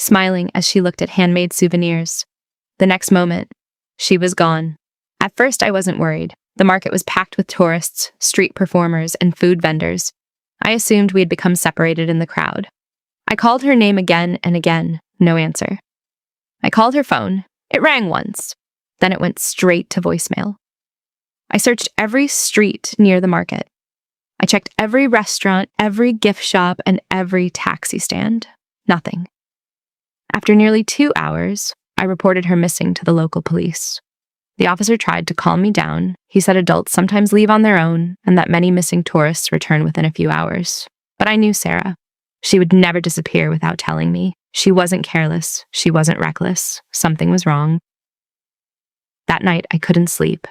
smiling as she looked at handmade souvenirs. The next moment, she was gone. At first, I wasn't worried. The market was packed with tourists, street performers, and food vendors. I assumed we had become separated in the crowd. I called her name again and again, no answer. I called her phone. It rang once. Then it went straight to voicemail. I searched every street near the market. I checked every restaurant, every gift shop, and every taxi stand. Nothing. After nearly 2 hours, I reported her missing to the local police. The officer tried to calm me down. He said adults sometimes leave on their own and that many missing tourists return within a few hours. But I knew Sarah. She would never disappear without telling me. She wasn't careless. She wasn't reckless. Something was wrong. That night, I couldn't sleep.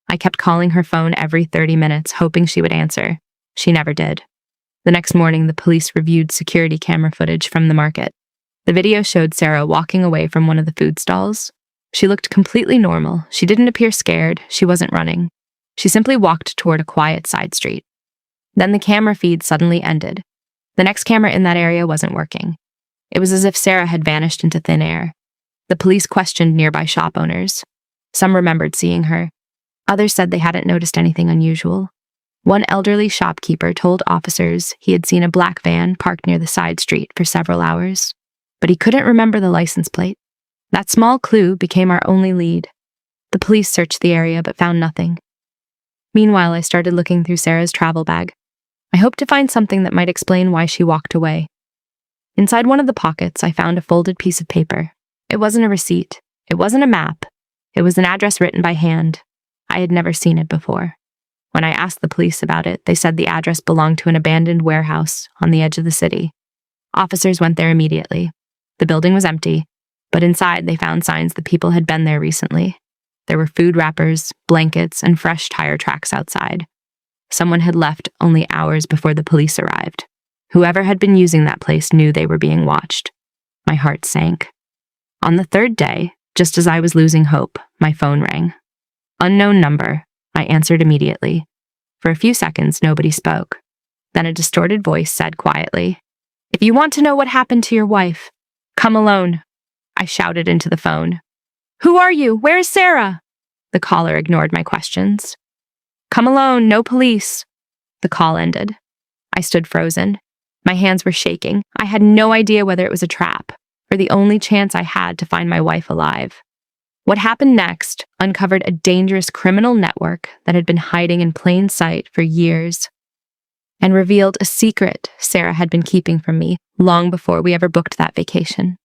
I kept calling her phone every 30 minutes, hoping she would answer. She never did. The next morning, the police reviewed security camera footage from the market. The video showed Sarah walking away from one of the food stalls. She looked completely normal. She didn't appear scared. She wasn't running. She simply walked toward a quiet side street. Then the camera feed suddenly ended. The next camera in that area wasn't working. It was as if Sarah had vanished into thin air. The police questioned nearby shop owners. Some remembered seeing her. Others said they hadn't noticed anything unusual. One elderly shopkeeper told officers he had seen a black van parked near the side street for several hours, but he couldn't remember the license plate. That small clue became our only lead. The police searched the area but found nothing. Meanwhile, I started looking through Sarah's travel bag. I hoped to find something that might explain why she walked away. Inside one of the pockets, I found a folded piece of paper. It wasn't a receipt. It wasn't a map. It was an address written by hand. I had never seen it before. When I asked the police about it, they said the address belonged to an abandoned warehouse on the edge of the city. Officers went there immediately. The building was empty, but inside they found signs that people had been there recently. There were food wrappers, blankets, and fresh tire tracks outside. Someone had left only hours before the police arrived. Whoever had been using that place knew they were being watched. My heart sank. On the third day, just as I was losing hope, my phone rang. Unknown number. I answered immediately. For a few seconds, nobody spoke. Then a distorted voice said quietly, "If you want to know what happened to your wife, come alone." I shouted into the phone. "Who are you? Where is Sarah?" The caller ignored my questions. "Come alone, no police." The call ended. I stood frozen. My hands were shaking. I had no idea whether it was a trap or the only chance I had to find my wife alive. What happened next uncovered a dangerous criminal network that had been hiding in plain sight for years and revealed a secret Sarah had been keeping from me long before we ever booked that vacation.